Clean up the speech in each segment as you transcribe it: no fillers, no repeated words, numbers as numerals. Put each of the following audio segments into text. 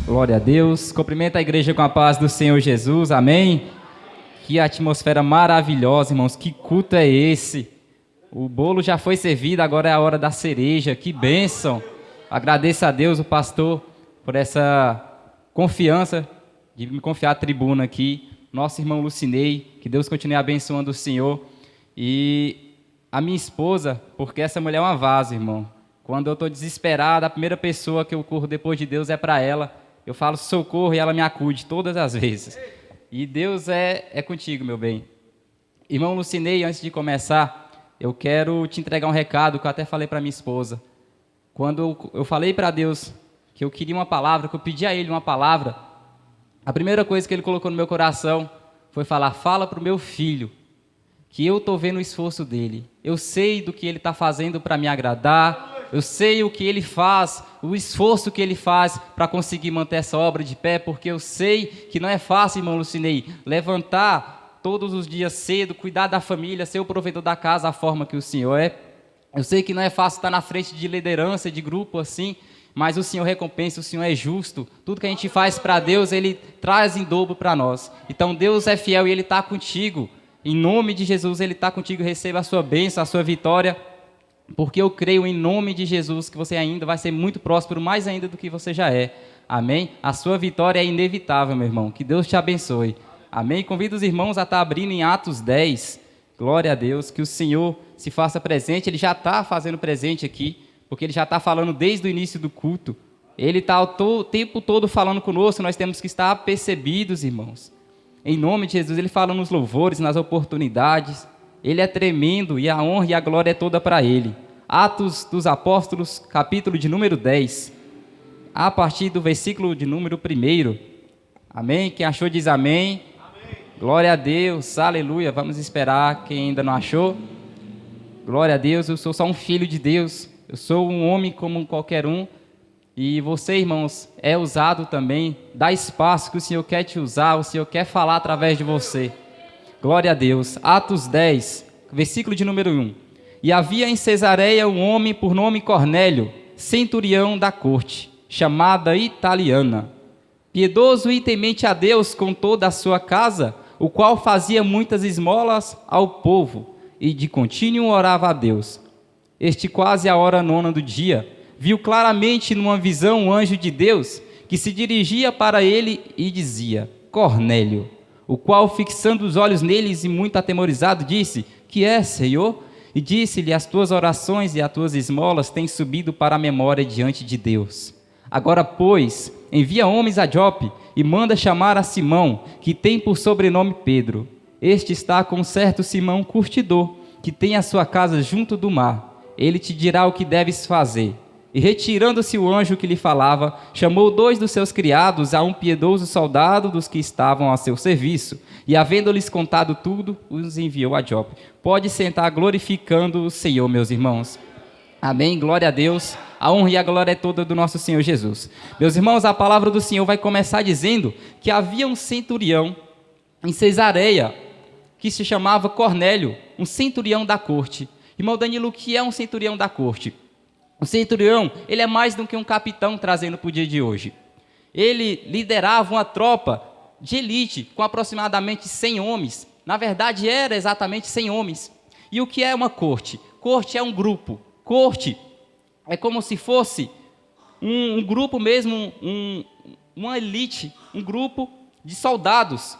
Glória a Deus. Cumprimento a igreja com a paz do Senhor Jesus. Amém? Que atmosfera maravilhosa, irmãos. Que culto é esse? O bolo já foi servido, agora é a hora da cereja. Que bênção. Agradeço a Deus, o pastor, por essa confiança de me confiar a tribuna aqui. Nosso irmão Lucinei, que Deus continue abençoando o Senhor. E a minha esposa, porque essa mulher é uma vaso, irmão. Quando eu estou desesperado, a primeira pessoa que eu corro depois de Deus é para ela. Eu falo socorro e ela me acude todas as vezes. E Deus é contigo, meu bem. Irmão Lucinei, antes de começar, eu quero te entregar um recado que eu até falei para minha esposa. Quando eu falei para Deus que eu queria uma palavra, que eu pedi a Ele uma palavra, a primeira coisa que Ele colocou no meu coração foi falar: fala para o meu filho que eu estou vendo o esforço dele. Eu sei do que ele está fazendo para me agradar. Eu sei o que ele faz, o esforço que ele faz para conseguir manter essa obra de pé, porque eu sei que não é fácil, irmão Lucinei, levantar todos os dias cedo, cuidar da família, ser o provedor da casa, a forma que o Senhor é. Eu sei que não é fácil estar na frente de liderança, de grupo assim, mas o Senhor recompensa, o Senhor é justo. Tudo que a gente faz para Deus, Ele traz em dobro para nós. Então Deus é fiel e Ele está contigo. Em nome de Jesus, Ele está contigo. Receba a sua bênção, a sua vitória. Porque eu creio em nome de Jesus que você ainda vai ser muito próspero, mais ainda do que você já é. Amém? A sua vitória é inevitável, meu irmão. Que Deus te abençoe. Amém? Convido os irmãos a estar abrindo em Atos 10. Glória a Deus. Que o Senhor se faça presente. Ele já está fazendo presente aqui, porque Ele já está falando desde o início do culto. Ele está o tempo todo falando conosco. Nós temos que estar apercebidos, irmãos. Em nome de Jesus, Ele fala nos louvores, nas oportunidades. Ele é tremendo e a honra e a glória é toda para Ele. Atos dos Apóstolos, capítulo de número 10, a partir do versículo de número 1. Amém? Quem achou diz amém. Amém. Glória a Deus, aleluia. Vamos esperar quem ainda não achou. Glória a Deus, eu sou só um filho de Deus. Eu sou um homem como qualquer um. E você, irmãos, é usado também. Dá espaço que o Senhor quer te usar, o Senhor quer falar através de você. Glória a Deus. Atos 10, versículo de número 1. E havia em Cesareia um homem por nome Cornélio, centurião da corte, chamada Italiana, piedoso e temente a Deus com toda a sua casa, o qual fazia muitas esmolas ao povo, e de contínuo orava a Deus. Este, quase a hora 9 do dia, viu claramente numa visão um anjo de Deus, que se dirigia para ele e dizia: Cornélio. O qual, fixando os olhos neles e muito atemorizado, disse: Que é, Senhor? E disse-lhe: As tuas orações e as tuas esmolas têm subido para a memória diante de Deus. Agora, pois, envia homens a Jope e manda chamar a Simão, que tem por sobrenome Pedro. Este está com um certo Simão curtidor, que tem a sua casa junto do mar. Ele te dirá o que deves fazer. E retirando-se o anjo que lhe falava, chamou 2 dos seus criados, a um piedoso soldado dos que estavam a seu serviço, e havendo-lhes contado tudo, os enviou a Jope. Pode sentar glorificando o Senhor, meus irmãos. Amém, glória a Deus. A honra e a glória é toda do nosso Senhor Jesus. Meus irmãos, a palavra do Senhor vai começar dizendo que havia um centurião em Cesareia, que se chamava Cornélio, um centurião da corte. Irmão Danilo, o que é um centurião da corte? O centurião, ele é mais do que um capitão trazendo para o dia de hoje. Ele liderava uma tropa de elite com aproximadamente 100 homens. Na verdade, era exatamente 100 homens. E o que é uma corte? Corte é um grupo. Corte é como se fosse um grupo mesmo, uma elite, um grupo de soldados.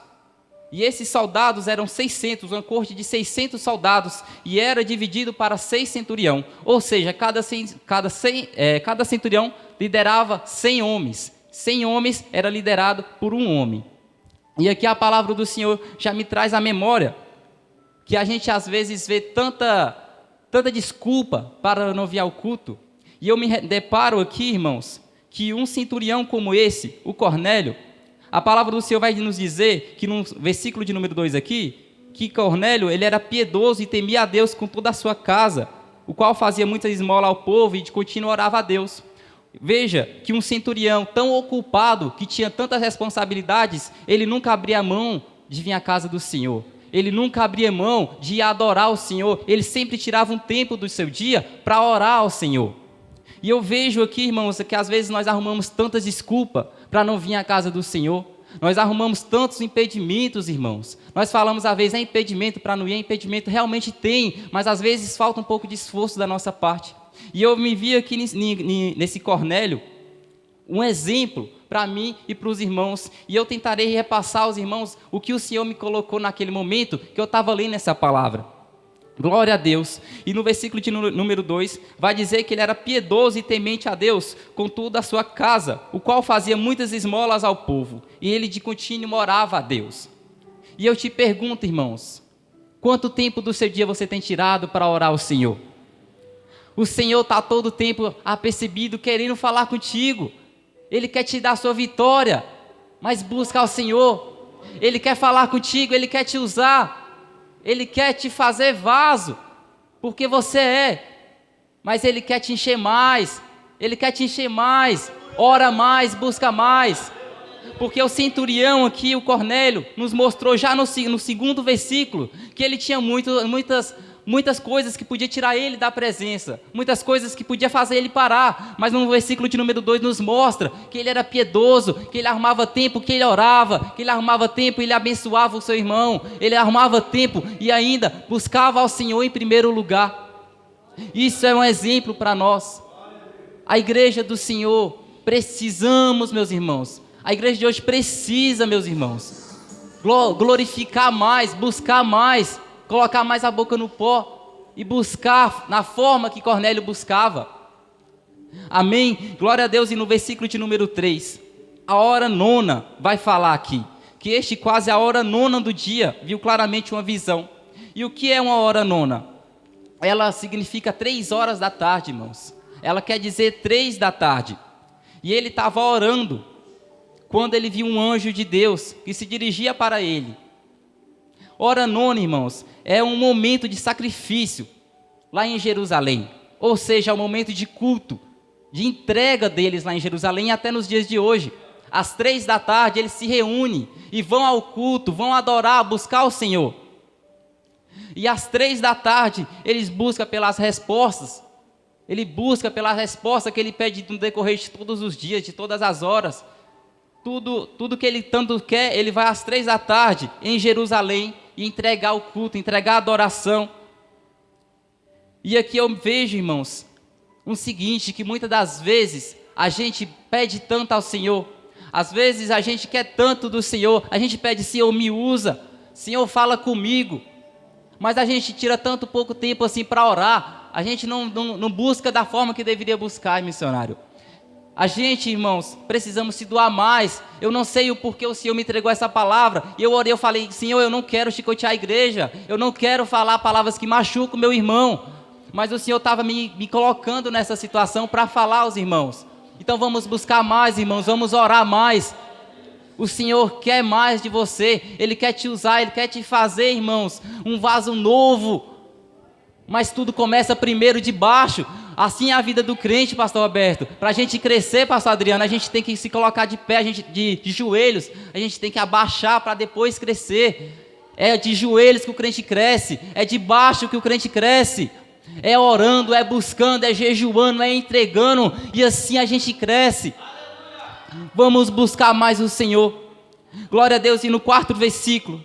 E esses soldados eram 600, uma corte de 600 soldados, e era dividido para 6 centurião, ou seja, cada centurião liderava 100 homens. 100 homens era liderado por um homem. E aqui a palavra do Senhor já me traz à memória que a gente às vezes vê tanta desculpa para não vir ao culto, e eu me deparo aqui, irmãos, que um centurião como esse, o Cornélio, a palavra do Senhor vai nos dizer, que no versículo de número 2 aqui, que Cornélio, ele era piedoso e temia a Deus com toda a sua casa, o qual fazia muita esmola ao povo e de contínuo orava a Deus. Veja que um centurião tão ocupado, que tinha tantas responsabilidades, ele nunca abria mão de vir à casa do Senhor. Ele nunca abria mão de ir adorar o Senhor. Ele sempre tirava um tempo do seu dia para orar ao Senhor. E eu vejo aqui, irmãos, que às vezes nós arrumamos tantas desculpas para não vir à casa do Senhor. Nós arrumamos tantos impedimentos, irmãos. Nós falamos, às vezes, é impedimento para não ir, é impedimento, realmente tem, mas às vezes falta um pouco de esforço da nossa parte. E eu me vi aqui nesse Cornélio, um exemplo para mim e para os irmãos, e eu tentarei repassar aos irmãos o que o Senhor me colocou naquele momento que eu estava lendo essa palavra. Glória a Deus. E no versículo de número 2, vai dizer que ele era piedoso e temente a Deus com toda a sua casa, o qual fazia muitas esmolas ao povo, e ele de contínuo orava a Deus. E eu te pergunto, irmãos, quanto tempo do seu dia você tem tirado para orar ao Senhor? O Senhor está todo o tempo apercebido, querendo falar contigo. Ele quer te dar a sua vitória, mas busca ao Senhor. Ele quer falar contigo, Ele quer te usar. Ele quer te fazer vaso, porque você é, mas Ele quer te encher mais, Ele quer te encher mais, ora mais, busca mais, porque o centurião aqui, o Cornélio, nos mostrou já no segundo versículo, que ele tinha muitas coisas que podia tirar ele da presença, muitas coisas que podia fazer ele parar, mas no versículo de número 2 nos mostra que ele era piedoso, que ele arrumava tempo, que ele orava, que ele arrumava tempo e ele abençoava o seu irmão, ele arrumava tempo e ainda buscava ao Senhor em primeiro lugar. Isso é um exemplo para nós. A igreja do Senhor, precisamos, meus irmãos, a igreja de hoje precisa, meus irmãos, glorificar mais, buscar mais, colocar mais a boca no pó e buscar na forma que Cornélio buscava. Amém? Glória a Deus. E no versículo de número 3, a hora nona vai falar aqui, que este quase a hora nona do dia, viu claramente uma visão. E o que é uma hora nona? Ela significa 3 horas da tarde, irmãos. Ela quer dizer 3 da tarde. E ele estava orando, quando ele viu um anjo de Deus, que se dirigia para ele. Hora nona, irmãos, é um momento de sacrifício lá em Jerusalém, ou seja, é um momento de culto, de entrega deles lá em Jerusalém, até nos dias de hoje. Às 3 da tarde eles se reúnem e vão ao culto, vão adorar, buscar o Senhor. E às 3 da tarde eles buscam pelas respostas, ele busca pela resposta que ele pede no decorrer de todos os dias, de todas as horas. Tudo que ele tanto quer, ele vai às 3 da tarde em Jerusalém e entregar o culto, entregar a adoração. E aqui eu vejo, irmãos, o seguinte, que muitas das vezes a gente pede tanto ao Senhor, às vezes a gente quer tanto do Senhor, a gente pede: Senhor, me usa, Senhor, fala comigo, mas a gente tira tanto pouco tempo assim para orar, a gente não busca da forma que deveria buscar, missionário. A gente, irmãos, precisamos se doar mais. Eu não sei o porquê o Senhor me entregou essa palavra. E eu orei, eu falei: Senhor, eu não quero chicotear a igreja. Eu não quero falar palavras que machucam o meu irmão. Mas o Senhor estava me colocando nessa situação para falar aos irmãos. Então vamos buscar mais, irmãos. Vamos orar mais. O Senhor quer mais de você. Ele quer te usar, Ele quer te fazer, irmãos, um vaso novo. Mas tudo começa primeiro de baixo. Assim é a vida do crente, pastor Alberto. Para a gente crescer, pastor Adriano, a gente tem que se colocar de pé, de joelhos. A gente tem que abaixar para depois crescer. É de joelhos que o crente cresce. É de baixo que o crente cresce. É orando, é buscando, é jejuando, é entregando. E assim a gente cresce. Vamos buscar mais o Senhor. Glória a Deus. E no 4º versículo,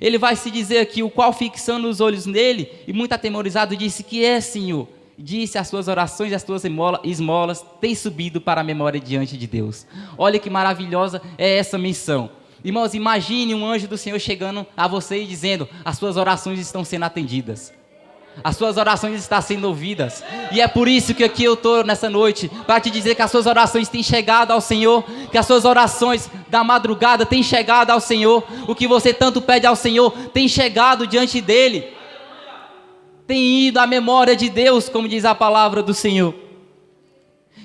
ele vai se dizer aqui: o qual, fixando os olhos nele e muito atemorizado, disse: que é, Senhor? Disse: as suas orações e as tuas esmolas têm subido para a memória diante de Deus. Olha que maravilhosa é essa menção. Irmãos, imagine um anjo do Senhor chegando a você e dizendo: as suas orações estão sendo atendidas, as suas orações estão sendo ouvidas. E é por isso que aqui eu estou nessa noite, para te dizer que as suas orações têm chegado ao Senhor, que as suas orações da madrugada têm chegado ao Senhor. O que você tanto pede ao Senhor tem chegado diante dEle, tem ido à memória de Deus, como diz a palavra do Senhor.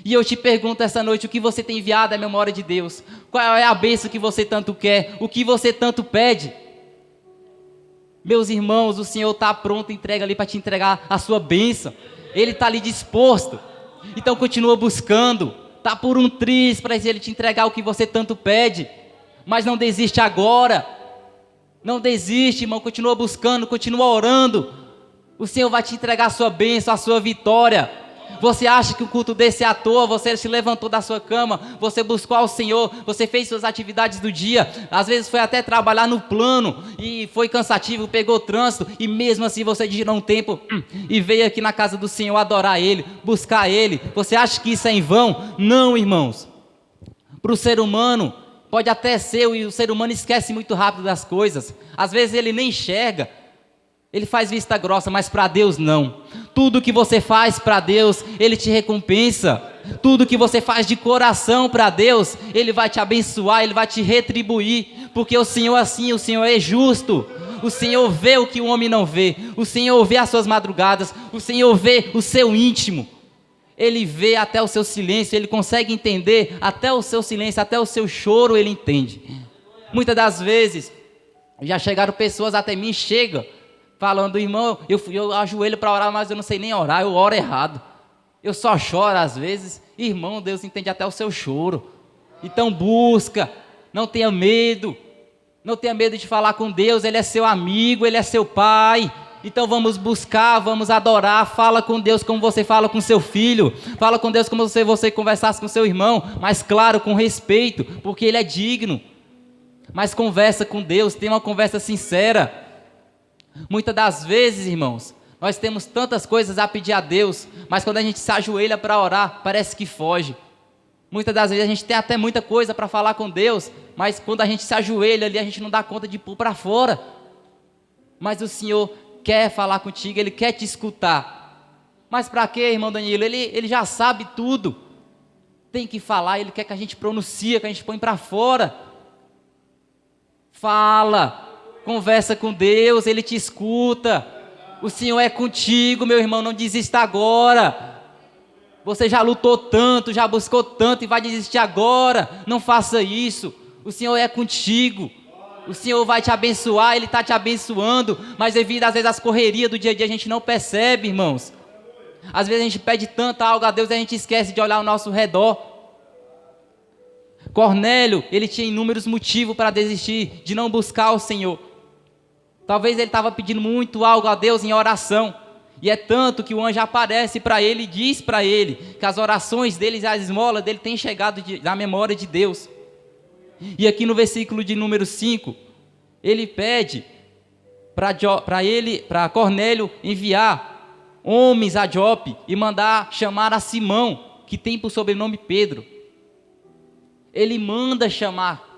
E eu te pergunto essa noite: o que você tem enviado à memória de Deus? Qual é a bênção que você tanto quer? O que você tanto pede? Meus irmãos, o Senhor está pronto, entrega ali para te entregar a sua bênção. Ele está ali disposto. Então continua buscando. Está por um triz para Ele te entregar o que você tanto pede. Mas não desiste agora. Não desiste, irmão. Continua buscando, continua orando. O Senhor vai te entregar a sua bênção, a sua vitória. Você acha que o culto desse é à toa? Você se levantou da sua cama, você buscou ao Senhor, você fez suas atividades do dia, às vezes foi até trabalhar no plano e foi cansativo, pegou trânsito e mesmo assim você tirou um tempo e veio aqui na casa do Senhor adorar Ele, buscar Ele. Você acha que isso é em vão? Não, irmãos. Para o ser humano pode até ser, e o ser humano esquece muito rápido das coisas. Às vezes ele nem enxerga, ele faz vista grossa, mas para Deus não. Tudo que você faz para Deus, Ele te recompensa. Tudo que você faz de coração para Deus, Ele vai te abençoar, Ele vai te retribuir. Porque o Senhor assim, o Senhor é justo. O Senhor vê o que o homem não vê. O Senhor vê as suas madrugadas. O Senhor vê o seu íntimo. Ele vê até o seu silêncio, Ele consegue entender até o seu silêncio, até o seu choro Ele entende. Muitas das vezes, já chegaram pessoas até mim, falando, irmão, eu ajoelho para orar, mas eu não sei nem orar, eu oro errado. Eu só choro às vezes. Irmão, Deus entende até o seu choro. Então busca, não tenha medo. Não tenha medo de falar com Deus, Ele é seu amigo, Ele é seu Pai. Então vamos buscar, vamos adorar. Fala com Deus como você fala com seu filho. Fala com Deus como se você conversasse com seu irmão. Mas claro, com respeito, porque Ele é digno. Mas conversa com Deus, tenha uma conversa sincera. Muitas das vezes, irmãos, nós temos tantas coisas a pedir a Deus, mas quando a gente se ajoelha para orar, parece que foge. Muitas das vezes a gente tem até muita coisa para falar com Deus, mas quando a gente se ajoelha ali, a gente não dá conta de pôr para fora. Mas o Senhor quer falar contigo, Ele quer te escutar. Mas para quê, irmão Danilo? Ele já sabe tudo. Tem que falar, Ele quer que a gente pronuncie, que a gente põe para fora. Fala. Conversa com Deus, Ele te escuta. O Senhor é contigo, meu irmão, não desista agora. Você já lutou tanto, já buscou tanto e vai desistir agora. Não faça isso. O Senhor é contigo. O Senhor vai te abençoar, Ele está te abençoando. Mas devido às vezes às correrias do dia a dia, a gente não percebe, irmãos. Às vezes a gente pede tanto algo a Deus e a gente esquece de olhar ao nosso redor. Cornélio, ele tinha inúmeros motivos para desistir, de não buscar o Senhor. Talvez ele estava pedindo muito algo a Deus em oração. E é tanto que o anjo aparece para ele e diz para ele que as orações dele e as esmolas dele têm chegado na memória de Deus. E aqui no versículo de número 5, ele pede para Cornélio enviar homens a Jope e mandar chamar a Simão, que tem por sobrenome Pedro. Ele manda chamar.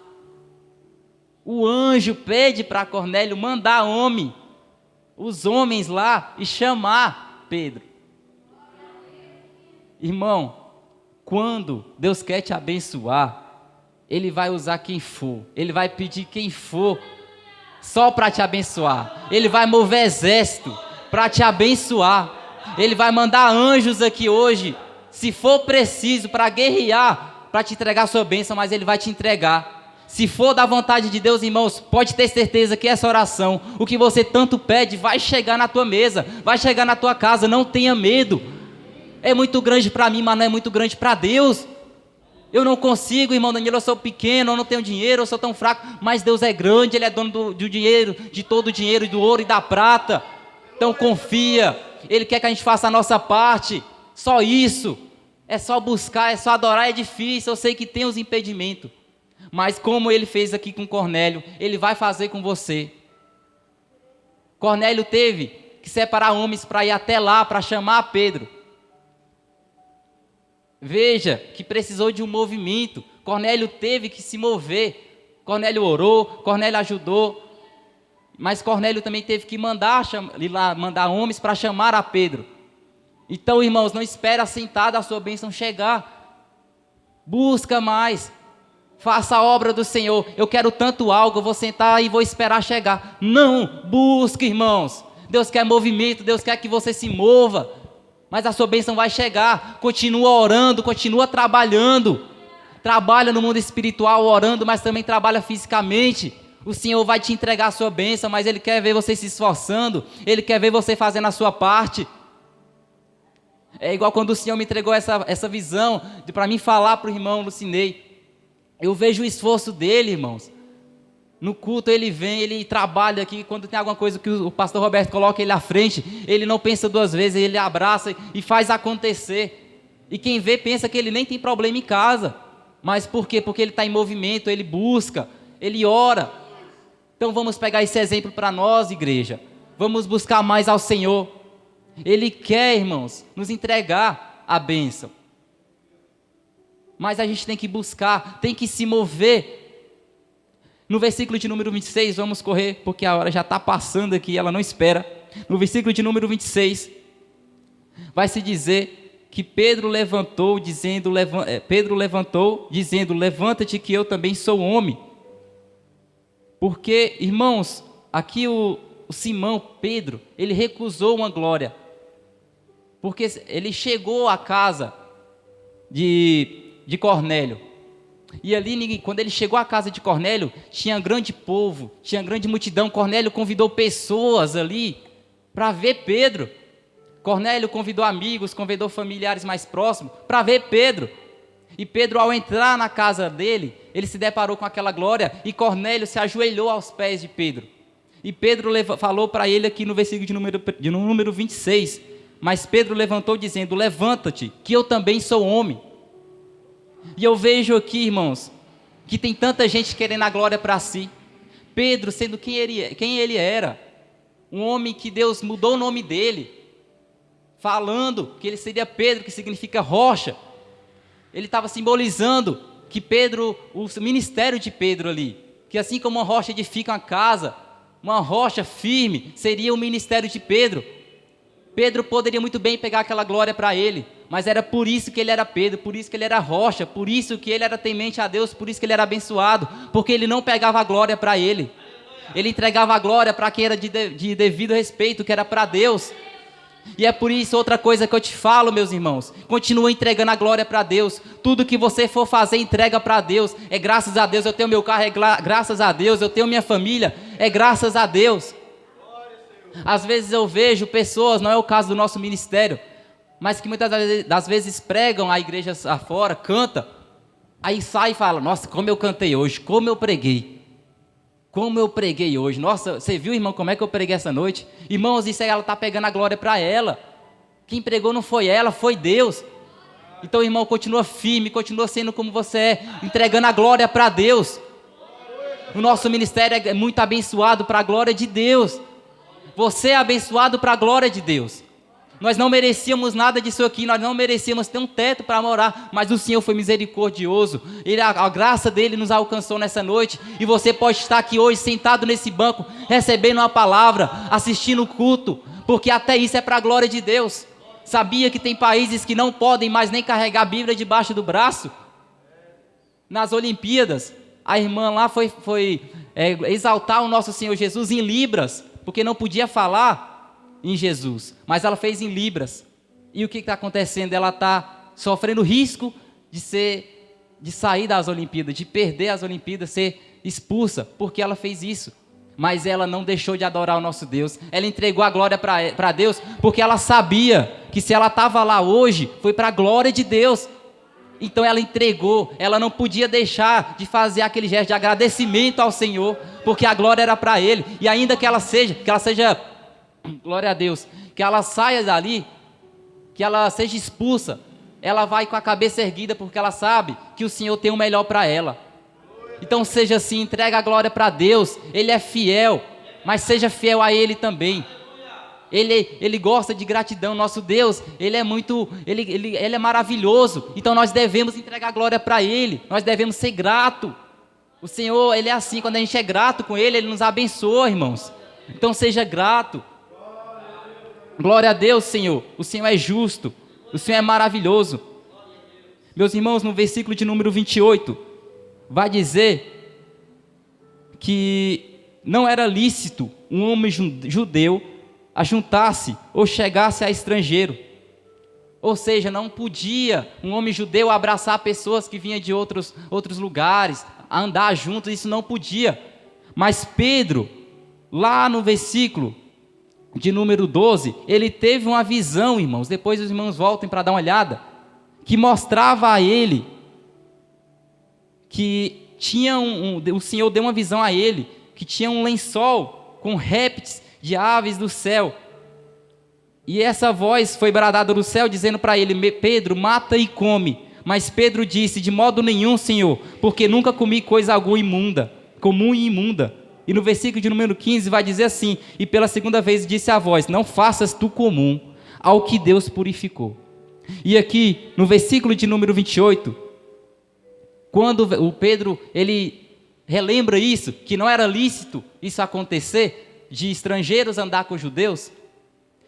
O anjo pede para Cornélio mandar os homens lá e chamar Pedro. Irmão, quando Deus quer te abençoar, Ele vai usar quem for, Ele vai pedir quem for, só para te abençoar. Ele vai mover exército para te abençoar. Ele vai mandar anjos aqui hoje, se for preciso, para guerrear, para te entregar a sua bênção, mas Ele vai te entregar. Se for da vontade de Deus, irmãos, pode ter certeza que essa oração, o que você tanto pede, vai chegar na tua mesa, vai chegar na tua casa, não tenha medo. É muito grande para mim, mas não é muito grande para Deus. Eu não consigo, irmão Danilo, eu sou pequeno, eu não tenho dinheiro, eu sou tão fraco, mas Deus é grande, Ele é dono do dinheiro, de todo o dinheiro, do ouro e da prata. Então confia, Ele quer que a gente faça a nossa parte, só isso. É só buscar, é só adorar, é difícil, eu sei que tem os impedimentos. Mas como Ele fez aqui com Cornélio, Ele vai fazer com você. Cornélio teve que separar homens para ir até lá, para chamar Pedro. Veja que precisou de um movimento. Cornélio teve que se mover. Cornélio orou, Cornélio ajudou. Mas Cornélio também teve que mandar homens para chamar a Pedro. Então, irmãos, não espere sentado a sua bênção chegar. Busca mais. Faça a obra do Senhor. Eu quero tanto algo, eu vou sentar e vou esperar chegar. Não, busque, irmãos. Deus quer movimento, Deus quer que você se mova. Mas a sua bênção vai chegar. Continua orando, continua trabalhando. Trabalha no mundo espiritual orando, mas também trabalha fisicamente. O Senhor vai te entregar a sua bênção, mas Ele quer ver você se esforçando. Ele quer ver você fazendo a sua parte. É igual quando o Senhor me entregou essa visão para mim falar para o irmão Lucinei. Eu vejo o esforço dele, irmãos. No culto ele vem, ele trabalha aqui, quando tem alguma coisa que o pastor Roberto coloca ele à frente, ele não pensa duas vezes, ele abraça e faz acontecer. E quem vê pensa que ele nem tem problema em casa. Mas por quê? Porque ele está em movimento, ele busca, ele ora. Então vamos pegar esse exemplo para nós, igreja. Vamos buscar mais ao Senhor. Ele quer, irmãos, nos entregar a bênção. Mas a gente tem que buscar, tem que se mover. No versículo de número 26, vamos correr, porque a hora já está passando aqui, ela não espera. No versículo de número 26, vai se dizer que Pedro levantou, dizendo, levanta-te que eu também sou homem. Porque, irmãos, aqui o Simão, Pedro, ele recusou uma glória. Porque ele chegou à casa de Cornélio. E ali, quando ele chegou à casa de Cornélio, tinha grande povo, tinha grande multidão. Cornélio convidou pessoas ali para ver Pedro. Cornélio convidou amigos, convidou familiares mais próximos para ver Pedro. E Pedro, ao entrar na casa dele, ele se deparou com aquela glória e Cornélio se ajoelhou aos pés de Pedro. E Pedro falou para ele aqui no versículo de número 26, mas Pedro levantou dizendo, levanta-te, que eu também sou homem. E eu vejo aqui, irmãos, que tem tanta gente querendo a glória para si. Pedro sendo quem ele era, um homem que Deus mudou o nome dele, falando que ele seria Pedro, que significa rocha. Ele estava simbolizando que Pedro, o ministério de Pedro ali, que assim como uma rocha edifica uma casa, uma rocha firme, seria o ministério de Pedro. Pedro poderia muito bem pegar aquela glória para ele, mas era por isso que ele era Pedro, por isso que ele era rocha, por isso que ele era temente a Deus, por isso que ele era abençoado, porque ele não pegava a glória para ele, ele entregava a glória para quem era de devido respeito, que era para Deus. E é por isso, outra coisa que eu te falo, meus irmãos, continua entregando a glória para Deus. Tudo que você for fazer, entrega para Deus. É graças a Deus eu tenho meu carro, é graças a Deus eu tenho minha família, é graças a Deus. Às vezes eu vejo pessoas, não é o caso do nosso ministério, mas que muitas das vezes pregam a igreja afora, canta, aí sai e fala, nossa, como eu cantei hoje, como eu preguei hoje, nossa, você viu, irmão, como é que eu preguei essa noite? Irmãos, isso aí ela está pegando a glória para ela, quem pregou não foi ela, foi Deus. Então, irmão, continua firme, continua sendo como você é, entregando a glória para Deus. O nosso ministério é muito abençoado para a glória de Deus. Você é abençoado para a glória de Deus. Nós não merecíamos nada disso aqui, nós não merecíamos ter um teto para morar, mas o Senhor foi misericordioso, a graça dele nos alcançou nessa noite, e você pode estar aqui hoje sentado nesse banco, recebendo uma palavra, assistindo o culto, porque até isso é para a glória de Deus. Sabia que tem países que não podem mais nem carregar a Bíblia debaixo do braço? Nas Olimpíadas, a irmã lá foi exaltar o nosso Senhor Jesus em Libras, porque não podia falar em Jesus, mas ela fez em Libras. E o que está acontecendo? Ela está sofrendo risco de sair das Olimpíadas, de perder as Olimpíadas, ser expulsa, porque ela fez isso. Mas ela não deixou de adorar o nosso Deus, ela entregou a glória para Deus, porque ela sabia que se ela estava lá hoje, foi para a glória de Deus. Então ela entregou, ela não podia deixar de fazer aquele gesto de agradecimento ao Senhor, porque a glória era para Ele, e ainda que ela seja, glória a Deus, que ela saia dali, que ela seja expulsa, ela vai com a cabeça erguida, porque ela sabe que o Senhor tem o melhor para ela. Então seja assim, entrega a glória para Deus, Ele é fiel, mas seja fiel a Ele também. Ele gosta de gratidão, nosso Deus, Ele é maravilhoso, então nós devemos entregar a glória para Ele, nós devemos ser gratos. O Senhor, Ele é assim, quando a gente é grato com Ele, Ele nos abençoa, irmãos. Então seja grato. Glória a Deus, Senhor, o Senhor é justo, o Senhor é maravilhoso. Meus irmãos, no versículo de número 28, vai dizer que não era lícito um homem judeu ajuntar-se ou chegar-se a estrangeiro. Ou seja, não podia um homem judeu abraçar pessoas que vinham de outros lugares, andar juntos, isso não podia. Mas Pedro, lá no versículo de número 12, ele teve uma visão, irmãos, depois os irmãos voltem para dar uma olhada, que mostrava a ele que o Senhor deu uma visão a ele, que tinha um lençol com répteis de aves do céu. E essa voz foi bradada do céu, dizendo para ele: Pedro, mata e come. Mas Pedro disse: de modo nenhum, Senhor, porque nunca comi coisa alguma comum e imunda. E no versículo de número 15 vai dizer assim: e pela segunda vez disse a voz: não faças tu comum ao que Deus purificou. E aqui no versículo de número 28, quando o Pedro, ele relembra isso, que não era lícito isso acontecer, de estrangeiros andar com judeus,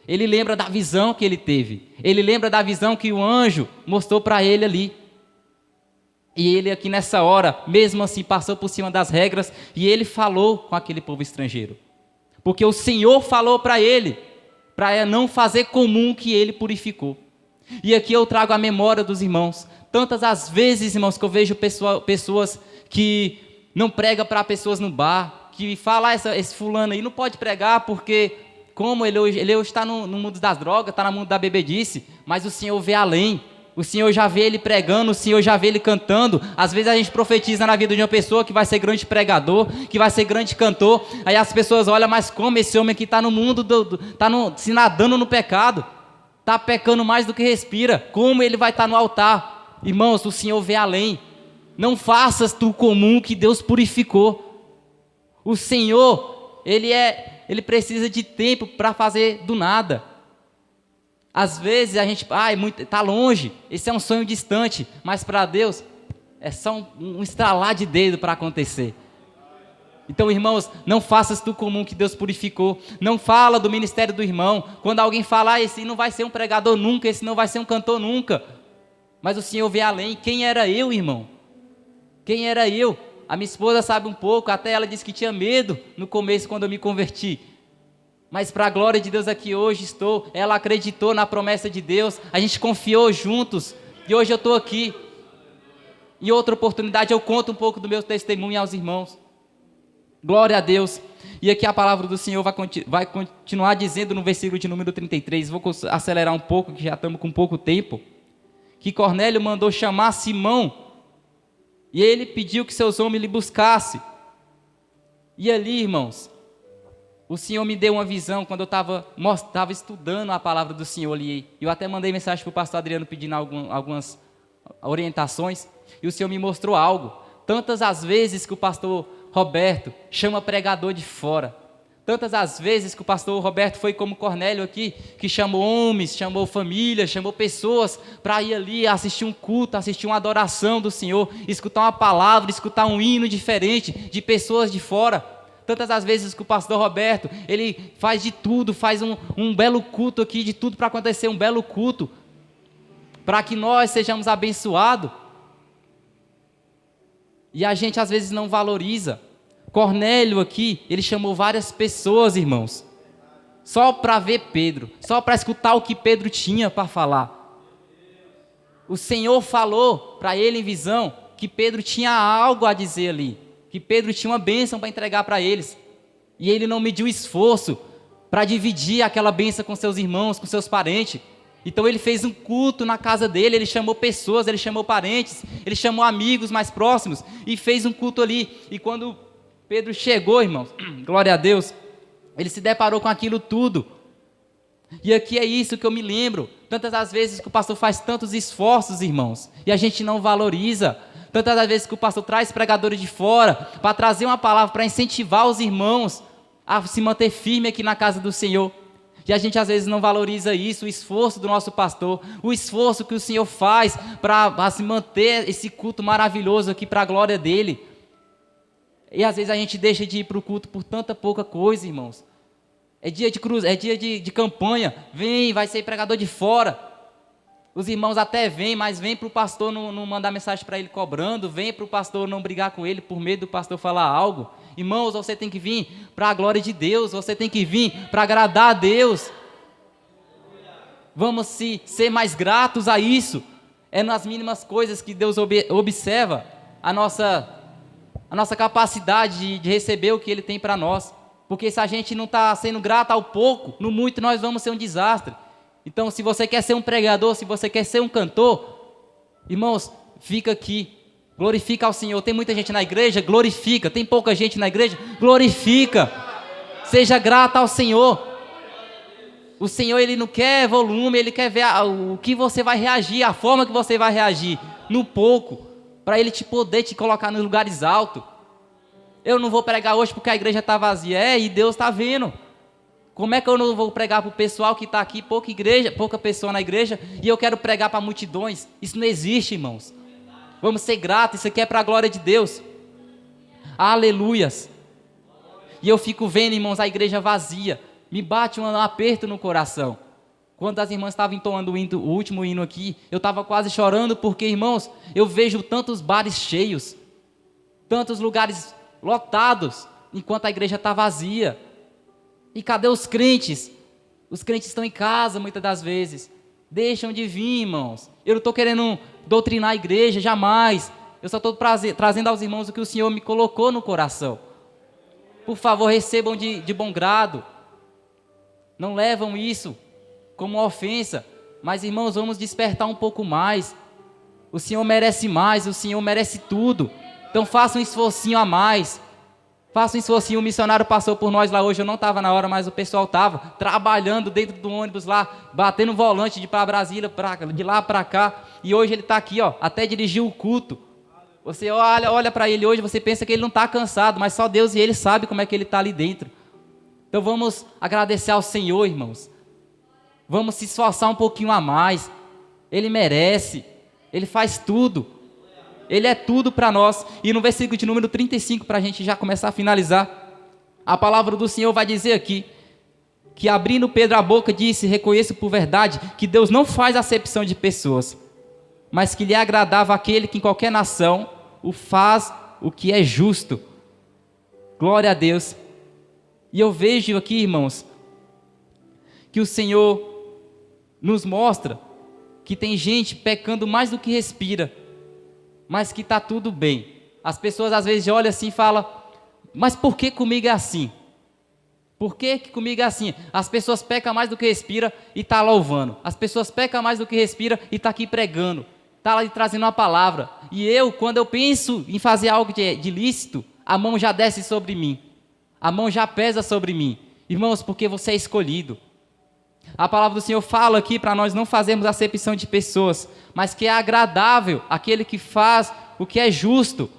ele lembra da visão que ele teve, ele lembra da visão que o anjo mostrou para ele ali. E ele aqui nessa hora, mesmo assim, passou por cima das regras, e ele falou com aquele povo estrangeiro, porque o Senhor falou para ele, para não fazer comum que ele purificou. E aqui eu trago a memória dos irmãos, tantas as vezes, irmãos, que eu vejo pessoas que não pregam para pessoas no bar, que falam: esse fulano aí não pode pregar porque como ele hoje está no mundo das drogas, está no mundo da bebedice, mas o Senhor vê além. O Senhor já vê ele pregando, o Senhor já vê ele cantando. Às vezes a gente profetiza na vida de uma pessoa que vai ser grande pregador, que vai ser grande cantor. Aí as pessoas olham: mas como esse homem aqui está no mundo, se nadando no pecado, está pecando mais do que respira, como ele vai estar no altar? Irmãos, o Senhor vê além. Não faças tu comum que Deus purificou. O Senhor, Ele precisa de tempo para fazer do nada. Às vezes a gente, está longe, esse é um sonho distante, mas para Deus é só um estralar de dedo para acontecer. Então, irmãos, não faças tu comum que Deus purificou. Não fala do ministério do irmão. Quando alguém fala: esse não vai ser um pregador nunca, esse não vai ser um cantor nunca. Mas o Senhor vê além. Quem era eu, irmão? Quem era eu? A minha esposa sabe um pouco, até ela disse que tinha medo no começo quando eu me converti. Mas para a glória de Deus aqui hoje estou. Ela acreditou na promessa de Deus, a gente confiou juntos, e hoje eu estou aqui. Em outra oportunidade eu conto um pouco do meu testemunho aos irmãos. Glória a Deus. E aqui a palavra do Senhor vai continuar dizendo no versículo de número 33, vou acelerar um pouco, que já estamos com pouco tempo, que Cornélio mandou chamar Simão, e ele pediu que seus homens lhe buscassem. E ali, irmãos, o Senhor me deu uma visão quando eu estava estudando a palavra do Senhor ali. Eu até mandei mensagem para o pastor Adriano pedindo algumas orientações, e o Senhor me mostrou algo. Tantas as vezes que o pastor Roberto chama pregador de fora, tantas as vezes que o pastor Roberto foi como Cornélio aqui, que chamou homens, chamou famílias, chamou pessoas para ir ali assistir um culto, assistir uma adoração do Senhor, escutar uma palavra, escutar um hino diferente de pessoas de fora. Tantas as vezes que o pastor Roberto, ele faz de tudo, faz um belo culto aqui, de tudo para acontecer um belo culto, para que nós sejamos abençoados. E a gente às vezes não valoriza. Cornélio aqui, ele chamou várias pessoas, irmãos, só para ver Pedro, só para escutar o que Pedro tinha para falar. O Senhor falou para ele em visão que Pedro tinha algo a dizer ali, que Pedro tinha uma bênção para entregar para eles, e ele não mediu esforço para dividir aquela bênção com seus irmãos, com seus parentes. Então ele fez um culto na casa dele, ele chamou pessoas, ele chamou parentes, ele chamou amigos mais próximos, e fez um culto ali. E quando Pedro chegou, irmãos, glória a Deus, ele se deparou com aquilo tudo. E aqui é isso que eu me lembro, tantas as vezes que o pastor faz tantos esforços, irmãos, e a gente não valoriza. Tantas as vezes que o pastor traz pregadores de fora, para trazer uma palavra, para incentivar os irmãos a se manter firme aqui na casa do Senhor. E a gente às vezes não valoriza isso, o esforço do nosso pastor, o esforço que o Senhor faz para se manter esse culto maravilhoso aqui para a glória dEle. E às vezes a gente deixa de ir para o culto por tanta pouca coisa, irmãos. É dia de cruz, é dia de campanha, vai ser pregador de fora. Os irmãos até vêm, mas vem para o pastor não mandar mensagem para ele cobrando, vem para o pastor não brigar com ele por medo do pastor falar algo. Irmãos, você tem que vir para a glória de Deus, você tem que vir para agradar a Deus. Vamos ser mais gratos a isso. É nas mínimas coisas que Deus observa a nossa capacidade de receber o que Ele tem para nós. Porque se a gente não está sendo grato ao pouco, no muito nós vamos ser um desastre. Então, se você quer ser um pregador, se você quer ser um cantor, irmãos, fica aqui. Glorifica ao Senhor. Tem muita gente na igreja? Glorifica. Tem pouca gente na igreja? Glorifica. Seja grata ao Senhor. O Senhor, Ele não quer volume, Ele quer ver o que você vai reagir, a forma que você vai reagir, no pouco, para Ele poder te colocar nos lugares altos. Eu não vou pregar hoje porque a igreja está vazia. E Deus está vendo. Como é que eu não vou pregar para o pessoal que está aqui, pouca pessoa na igreja, e eu quero pregar para multidões? Isso não existe, irmãos. Vamos ser gratos, isso aqui é para a glória de Deus. Aleluias. E eu fico vendo, irmãos, a igreja vazia. Me bate um aperto no coração. Quando as irmãs estavam entoando o último hino aqui, eu estava quase chorando, porque, irmãos, eu vejo tantos bares cheios, tantos lugares lotados, enquanto a igreja está vazia. E cadê os crentes? Os crentes estão em casa, muitas das vezes. Deixam de vir, irmãos. Eu não estou querendo doutrinar a igreja, jamais. Eu só estou trazendo aos irmãos o que o Senhor me colocou no coração. Por favor, recebam de bom grado. Não levam isso como uma ofensa. Mas, irmãos, vamos despertar um pouco mais. O Senhor merece mais, o Senhor merece tudo. Então façam um esforcinho a mais. Façam um esforcinho. O missionário passou por nós lá hoje. Eu não estava na hora, mas o pessoal estava trabalhando dentro do ônibus lá, batendo volante de para Brasília, de lá para cá. E hoje ele está aqui, ó, até dirigiu o culto. Você olha para ele hoje, você pensa que ele não está cansado, mas só Deus e ele sabe como é que ele está ali dentro. Então vamos agradecer ao Senhor, irmãos. Vamos se esforçar um pouquinho a mais. Ele merece. Ele faz tudo. Ele é tudo para nós. E no versículo de número 35, para a gente já começar a finalizar, a palavra do Senhor vai dizer aqui, que abrindo Pedro a boca, disse: reconheço por verdade que Deus não faz acepção de pessoas, mas que lhe agradava aquele que em qualquer nação o faz o que é justo. Glória a Deus. E eu vejo aqui, irmãos, que o Senhor nos mostra que tem gente pecando mais do que respira, mas que está tudo bem. As pessoas às vezes olham assim e falam: mas por que comigo é assim? Por que comigo é assim? As pessoas pecam mais do que respira e está louvando. As pessoas pecam mais do que respira e está aqui pregando. Está lá trazendo uma palavra. E eu, quando eu penso em fazer algo de lícito, a mão já desce sobre mim. A mão já pesa sobre mim. Irmãos, porque você é escolhido. A palavra do Senhor fala aqui para nós não fazermos acepção de pessoas, mas que é agradável aquele que faz o que é justo.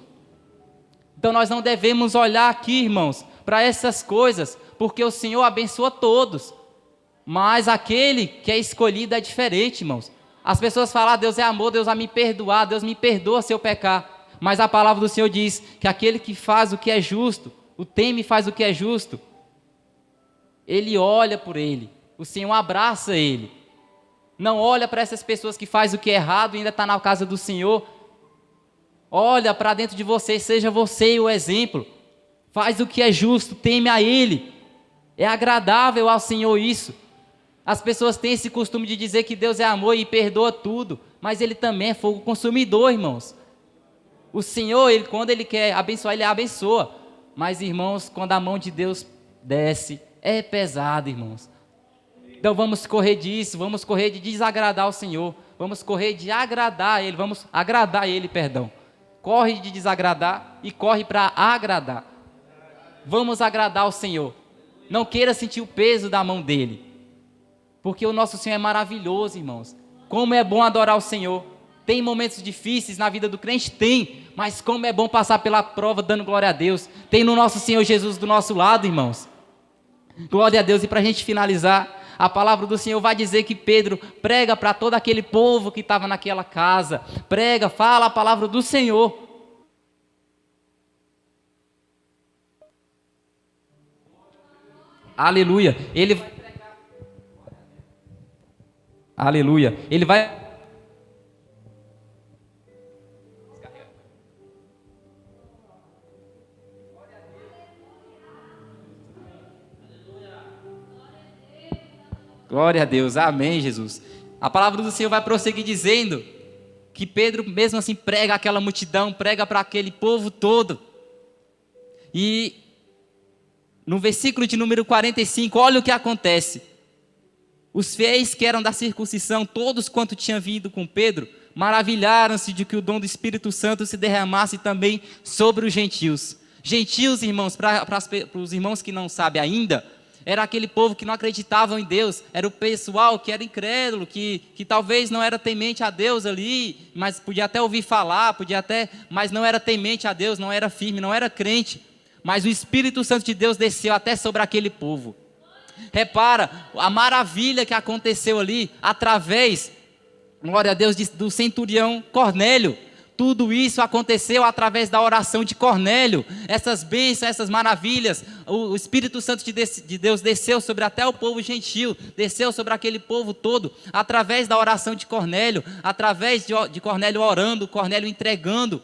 Então nós não devemos olhar aqui, irmãos, para essas coisas, porque o Senhor abençoa todos. Mas aquele que é escolhido é diferente, irmãos. As pessoas falam: Deus é amor, Deus vai me perdoar, Deus me perdoa se eu pecar. Mas a palavra do Senhor diz que aquele que faz o que é justo, o teme e faz o que é justo, ele olha por ele. O Senhor abraça ele. Não olha para essas pessoas que fazem o que é errado e ainda está na casa do Senhor. Olha para dentro de você, seja você o exemplo. Faz o que é justo, teme a Ele. É agradável ao Senhor isso. As pessoas têm esse costume de dizer que Deus é amor e perdoa tudo, mas Ele também é fogo consumidor, irmãos. O Senhor, quando Ele quer abençoar, Ele abençoa. Mas, irmãos, quando a mão de Deus desce, é pesado, irmãos. Então vamos correr disso, vamos correr de desagradar ao Senhor, vamos correr de agradar a Ele, vamos agradar a Ele, perdão. Corre de desagradar e corre para agradar. Vamos agradar ao Senhor. Não queira sentir o peso da mão dEle, porque o nosso Senhor é maravilhoso, irmãos. Como é bom adorar o Senhor. Tem momentos difíceis na vida do crente? Tem, mas como é bom passar pela prova dando glória a Deus. Tem no nosso Senhor Jesus do nosso lado, irmãos. Glória a Deus. E para a gente finalizar, a palavra do Senhor vai dizer que Pedro prega para todo aquele povo que estava naquela casa. Prega, fala a palavra do Senhor. Aleluia. Aleluia. Ele vai... Glória a Deus, amém, Jesus. A palavra do Senhor vai prosseguir dizendo que Pedro mesmo assim prega aquela multidão, prega para aquele povo todo. E no versículo de número 45, olha o que acontece. Os fiéis que eram da circuncisão, todos quanto tinham vindo com Pedro, maravilharam-se de que o dom do Espírito Santo se derramasse também sobre os gentios. Gentios, irmãos, para os irmãos que não sabem ainda, era aquele povo que não acreditava em Deus, era o pessoal que era incrédulo, que talvez não era temente a Deus ali, mas podia até ouvir falar, mas não era temente a Deus, não era firme, não era crente. Mas o Espírito Santo de Deus desceu até sobre aquele povo. Repara a maravilha que aconteceu ali, através, glória a Deus, do centurião Cornélio. Tudo isso aconteceu através da oração de Cornélio. Essas bênçãos, essas maravilhas, o Espírito Santo de Deus desceu sobre até o povo gentil, desceu sobre aquele povo todo, através da oração de Cornélio, através de Cornélio orando, Cornélio entregando.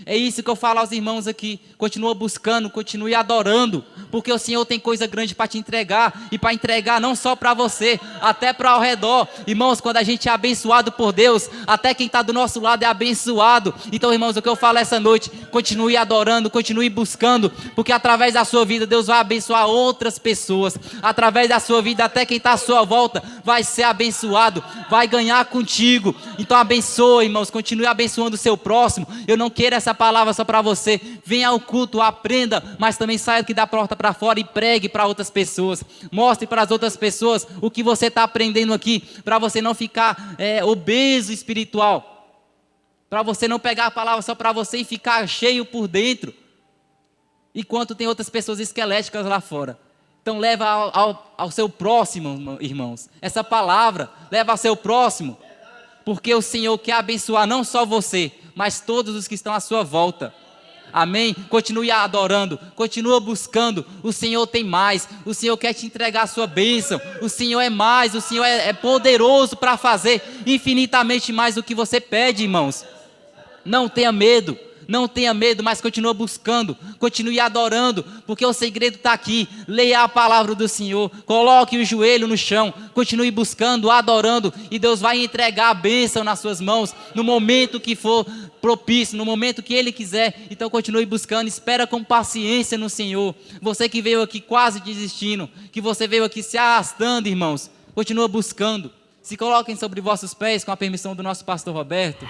É isso que eu falo aos irmãos aqui. Continua buscando, continue adorando, porque o Senhor tem coisa grande para te entregar, e para entregar não só para você, até para ao redor. Irmãos, quando a gente é abençoado por Deus, até quem está do nosso lado é abençoado. Então, irmãos, o que eu falo essa noite, continue adorando, continue buscando, porque através da sua vida Deus vai abençoar outras pessoas. Através da sua vida, até quem está à sua volta vai ser abençoado, vai ganhar contigo. Então abençoe, irmãos, continue abençoando o seu próximo. Eu não quero essa palavra só para você. Venha ao culto, aprenda, mas também saia aqui da porta para fora e pregue para outras pessoas. Mostre para as outras pessoas o que você está aprendendo aqui, para você não ficar obeso espiritual, para você não pegar a palavra só para você e ficar cheio por dentro, enquanto tem outras pessoas esqueléticas lá fora. Então leva ao seu próximo, irmãos, essa palavra, leva ao seu próximo, porque o Senhor quer abençoar não só você, mas todos os que estão à sua volta. Amém? Continue adorando, continua buscando. O Senhor tem mais, o Senhor quer te entregar a sua bênção. O Senhor é mais, o Senhor é poderoso para fazer infinitamente mais do que você pede, irmãos. Não tenha medo. Não tenha medo, mas continua buscando, continue adorando, porque o segredo está aqui. Leia a palavra do Senhor, coloque o joelho no chão, continue buscando, adorando, e Deus vai entregar a bênção nas suas mãos, no momento que for propício, no momento que Ele quiser. Então continue buscando, espera com paciência no Senhor. Você que veio aqui quase desistindo, que você veio aqui se arrastando, irmãos, continua buscando. Se coloquem sobre vossos pés, com a permissão do nosso pastor Roberto.